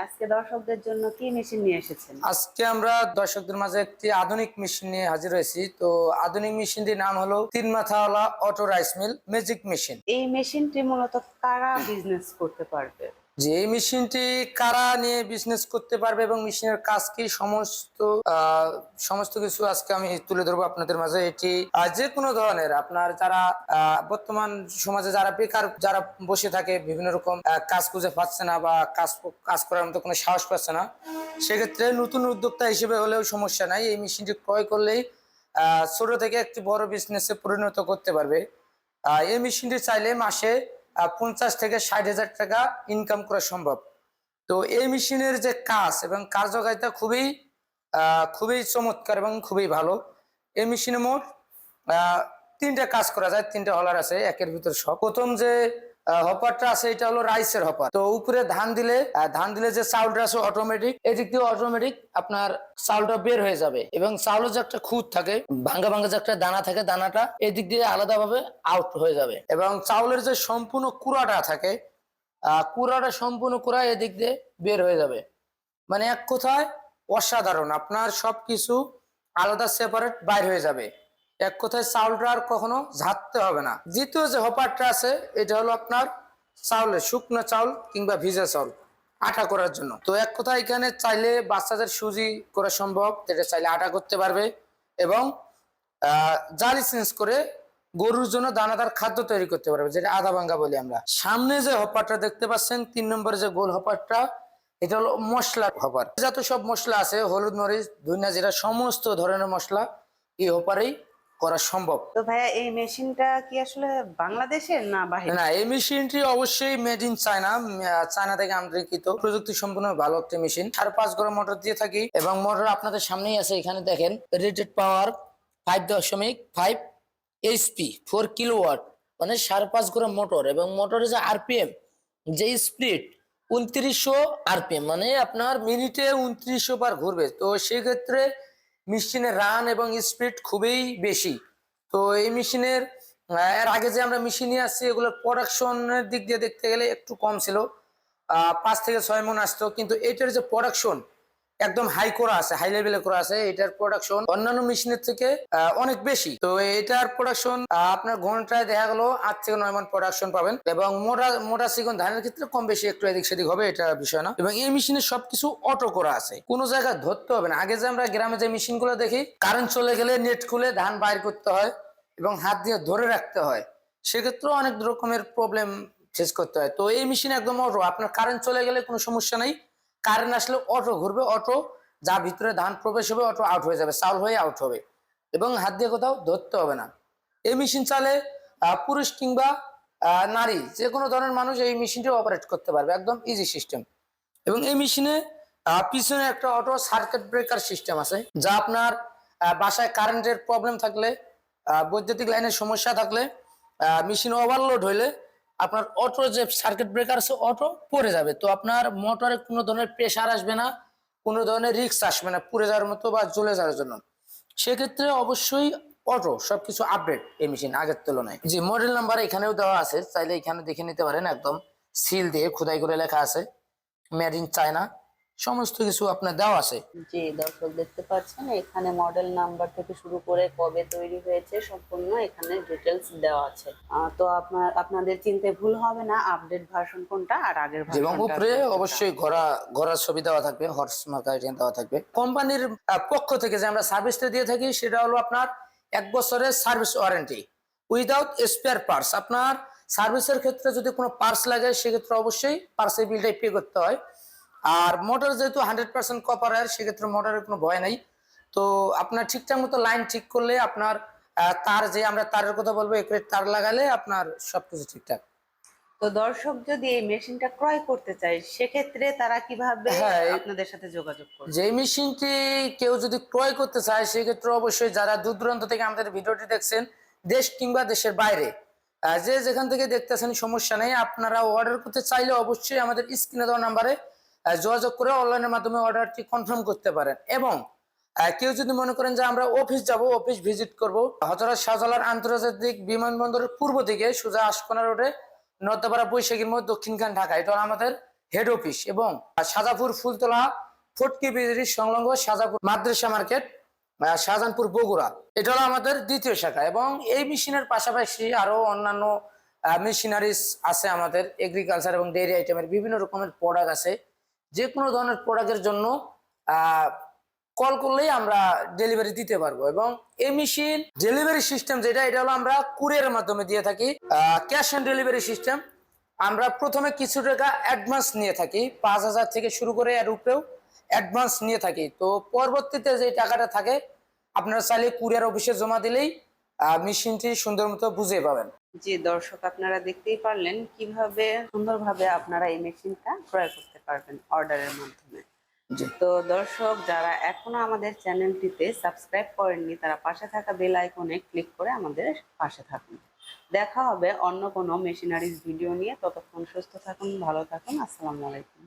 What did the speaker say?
আজকে দর্শকদের জন্য কি মেশিন নিয়ে এসেছেন? আজকে আমরা দর্শকদের মাঝে একটি আধুনিক মেশিন নিয়ে হাজির হয়েছি। তো আধুনিক মেশিনটির নাম হলো 3 মাথাওয়ালা auto rice mill magic machine. এই মেশিনটি মূলত কারা বিজনেস করতে পারবে? যে এই মেশিনটি কারা নিয়ে বিজনেস করতে পারবে এবং মেশিনের কাজ কি সমস্ত কিছু আজকে আমি তুলে ধরবো আপনাদের মাঝে। এটি যে কোনো ধরনের আপনার যারা বর্তমান সমাজে যারা বেকার যারা বসে থাকে বিভিন্ন রকম কাজ খুঁজে পাচ্ছে না বা কাজ করার মতো কোনো সাহস পাচ্ছে না, সেক্ষেত্রে নতুন উদ্যোক্তা হিসেবে হলেও সমস্যা নাই, এই মেশিনটি ক্রয় করলেই ছোট থেকে একটি বড় বিজনেসে পরিণত করতে পারবে। এই মেশিনটি চাইলে মাসে 50 থেকে 60 হাজার টাকা ইনকাম করা সম্ভব। তো এই মেশিনের যে কাজ এবং কার্যকারিতা খুবই চমৎকার এবং খুবই ভালো। এই মেশিনে মোট 3টা কাজ করা যায়, 3টা হলার আছে, একের ভিতর সব। প্রথম যে হপারটা আছে এটা হলো রাইসের হপার। তো উপরে ধান দিলে যে চাউলটা আছে অটোমেটিক, এদিক দিয়ে অটোমেটিক আপনার চাউলটা বের হয়ে যাবে এবং চাউলের যে একটা খুদ থাকে, ভাঙ্গা ভাঙ্গা যে একটা দানা থাকে, দানাটা এদিক দিয়ে আলাদাভাবে আউট হয়ে যাবে এবং চাউলের যে সম্পূর্ণ কুড়াটা থাকে, সম্পূর্ণ কুড়া এদিক দিয়ে বের হয়ে যাবে। মানে এক কথায় অসাধারণ, আপনার সবকিছু আলাদা সেপারেট বাইর হয়ে যাবে। এক কথায় চাউলটা আর কখনো ঝাড়তে হবে না। দ্বিতীয় যে হপারটা আছে এটা হলো আপনার শুকনো চাউল কিংবা ভিজা চাউল আটা করার জন্য। তো এক কথায় এখানে চাইলে বাচ্চাদের সুজি করা সম্ভব, এটা চাইলে আটা করতে পারবে এবং জালি চেঞ্জ করে গরুর জন্য দানাদার খাদ্য তৈরি করতে পারবে, যেটা আধা ভাঙ্গা বলি আমরা। সামনে যে হপারটা দেখতে পাচ্ছেন 3 নম্বরে যে গোল হপারটা, এটা হলো মশলা হপার। যত সব মশলা আছে হলুদ মরিচ ধনিয়া জিরা সমস্ত ধরনের মশলা এই হপারেই করা সম্ভব। তো ভাইয়া এই মেশিনটা কি আসলে বাংলাদেশের না বাইরে? না, এই মেশিনটি অবশ্যই মেড ইন চায়না, চায়না থেকে আমদানিকৃত প্রযুক্তি সম্পূর্ণ ভালো একটি মেশিন। 5.5 গড় মোটর দিয়ে থাকি এবং মোটর আপনাদের সামনেই আছে, এখানে দেখেন রেটেড পাওয়ার 5.5 এইচপি 4 কিলোওয়াট, মানে 5.5 গড় মোটর এবং মোটরের যে আরপিএম যে স্পিড 2900 আরপিএম, মানে আপনার মিনিটে 2900 বার ঘুরবে। তো সেক্ষেত্রে মেশিনের রান এবং স্পিড খুবই বেশি। তো এই মেশিনের এর আগে যে আমরা মেশিন নিয়ে আসছি এগুলোর প্রোডাকশনের দিক দিয়ে দেখতে গেলে একটু কম ছিল, 5 থেকে 6 মণ আসতো, কিন্তু এটার যে প্রোডাকশন একদম হাই করা আছে, হাই লেভেলে করা আছে। এটার প্রোডাকশন অন্যান্য মেশিনের থেকে অনেক বেশি। তো এটার প্রোডাকশন আপনার ঘন্টায় দেখা গেল 8 থেকে 9 মণ প্রোডাকশন পাবেন এবং মোটা চিকন ধানের ক্ষেত্রে কম বেশি একটু এদিক সেদিক হবে, এটা বিষয় না। এবং এই মেশিনে সবকিছু অটো করা আছে, কোনো জায়গায় ধরতে হবে না। আগে যে আমরা গ্রামে যে মেশিন গুলো দেখি কারেন্ট চলে গেলে নেট খুলে ধান বাইর করতে হয় এবং হাত দিয়ে ধরে রাখতে হয়, সেক্ষেত্রে অনেক রকমের প্রবলেম ফেস করতে হয়। তো এই মেশিন একদম অটো, আপনার কারেন্ট চলে গেলে কোনো সমস্যা নাই, কারেন্ট আসলে অটো ঘুরবে, অটো যা ভিতরে ধান প্রবেশ হবে অটো আউট হয়ে যাবে, চাউল হয়ে আউট হবে এবং হাত দিয়ে কোথাও ধরতে হবে না। এই মেশিন চালে পুরুষ কিংবা নারী যে কোনো ধরনের মানুষ এই মেশিনটি অপারেট করতে পারবে, একদম ইজি সিস্টেম। এবং এই মেশিনে পিছনে একটা অটো সার্কিট ব্রেকার সিস্টেম আছে, যা আপনার বাসায় কারেন্টের প্রবলেম থাকলে, বৈদ্যুতিক লাইনের সমস্যা থাকলে, মেশিন ওভারলোড হইলে আপনার অটো যে সার্কিট ব্রেকার আছে অটো পড়ে যাবে। তো আপনার মোটরে কোনো ধরনের প্রেসার আসবে না, কোনো ধরনের রিস্ক আসবে না পুড়ে যাওয়ার মতো বা জ্বলে যাওয়ার জন্য। সেক্ষেত্রে অবশ্যই অটো সবকিছু আপডেট এই মেশিন আগের তুলনায়। জি, মডেল নাম্বার এখানেও দেওয়া আছে, চাইলে এখানে দেখে নিতে পারেন, একদম সিল দিয়ে খোদাই করে লেখা আছে মেড ইন চায়না, সমস্ত কিছু আপনার দেওয়া আছে। জি দর্শক দেখতে পাচ্ছেন এখানে মডেল নাম্বার থেকে শুরু করে কবে তৈরি হয়েছে সম্পূর্ণ এখানে ডিটেলস দেওয়া আছে। তো আপনাদের চিনতে ভুল হবে না আপডেট ভার্সন কোনটা আর আগের ভার্সন। এবং উপরে অবশ্যই ঘোড়ার ছবি দেওয়া থাকবে, হর্স মার্কা দেওয়া থাকবে। কোম্পানির পক্ষ থেকে যে আমরা সার্ভিসটা দিয়ে থাকি সেটা হলো আপনার 1 বছরের service warranty without spare parts. আপনার সার্ভিসের ক্ষেত্রে যদি কোনো পার্টস লাগে সেক্ষেত্রে অবশ্যই পার্টসের বিলটাই পে করতে হয়। আর মোটর যেহেতু 100% কপার এর, সেক্ষেত্রে মোটরের কোনো ভয় নাই। তো আপনার ঠিকঠাক মতো লাইন ঠিক করলে আপনার তার যে আমরা তারের কথা বলবো একুরেট তার লাগালে আপনার সবকিছু ঠিকঠাক। তো দর্শক যদি এই মেশিনটা ক্রয় করতে চায় সেক্ষেত্রে তারা কিভাবে আপনাদের সাথে যোগাযোগ করবে? যে মেশিনটি কেউ যদি ক্রয় করতে চায় সেক্ষেত্রে অবশ্যই যারা দূর দূরান্ত থেকে আমাদের ভিডিওটি দেখছেন, দেশ কিংবা দেশের বাইরে যে যেখান থেকে দেখতেছেন সমস্যা নেই, আপনারা অর্ডার করতে চাইলে অবশ্যই আমাদের স্ক্রিনে দেওয়া নাম্বারে যোগাযোগ করে অনলাইনের মাধ্যমে অর্ডারটি কনফার্ম করতে পারেন। এবং কেউ যদি মনে করেন যে আমরা অফিস যাব, অফিস ভিজিট করব, হযরত শাহজালাল আন্তর্জাতিক বিমানবন্দরের পূর্ব দিকে সোজা আশকোনা রোডে নর্দাপাড়া বৈশাখীর মোড়, দক্ষিণখান ঢাকা, এটা আমাদের হেড অফিস এবং সাজাপুর ফুলতলা ফটকি বিহারি সংলগ্ন সাজাপুর মাদ্রাসা মার্কেট, শাহজাহানপুর বগুড়া। এটা হলো আমাদের দ্বিতীয় শাখা। এবং এই মেশিনের পাশাপাশি আরো অন্যান্য মেশিনারিজ আছে আমাদের, এগ্রিকালচার এবং ডেইরি আইটেমের বিভিন্ন রকমের প্রোডাক্ট আছে। যে কোনো ধরনের প্রোডাক্টের জন্য কল করলেই আমরা ডেলিভারি দিতে পারবো। এবং এই মেশিন ডেলিভারি সিস্টেম যেটা, এটা হলো আমরা কুরিয়ারের মাধ্যমে দিয়ে থাকি। Cash on delivery system. আমরা প্রথমে কিছু টাকা অ্যাডভান্স নিয়ে থাকি, 5,000 থেকে শুরু করে এর উপরেও অ্যাডভান্স নিয়ে থাকি। তো পরবর্তীতে যে টাকাটা থাকে আপনারা চাইলে কুরিয়ার অফিসে জমা দিলেই মেশিনটি সুন্দর মতো বুঝে পাবেন। জি দর্শক, আপনারা দেখতেই পারলেন কিভাবে সুন্দরভাবে আপনারা এই মেশিনটা ক্রয় করতে পারবেন অর্ডারের মাধ্যমে। জি। তো দর্শক, যারা এখনো আমাদের চ্যানেলটিতে সাবস্ক্রাইব করেননি তারা পাশে থাকা বেল আইকনে ক্লিক করে আমাদের পাশে থাকুন। দেখা হবে অন্য কোনো মেশিনারিজ ভিডিও নিয়ে। ততক্ষণ সুস্থ থাকুন, ভালো থাকুন। আসসালামু আলাইকুম।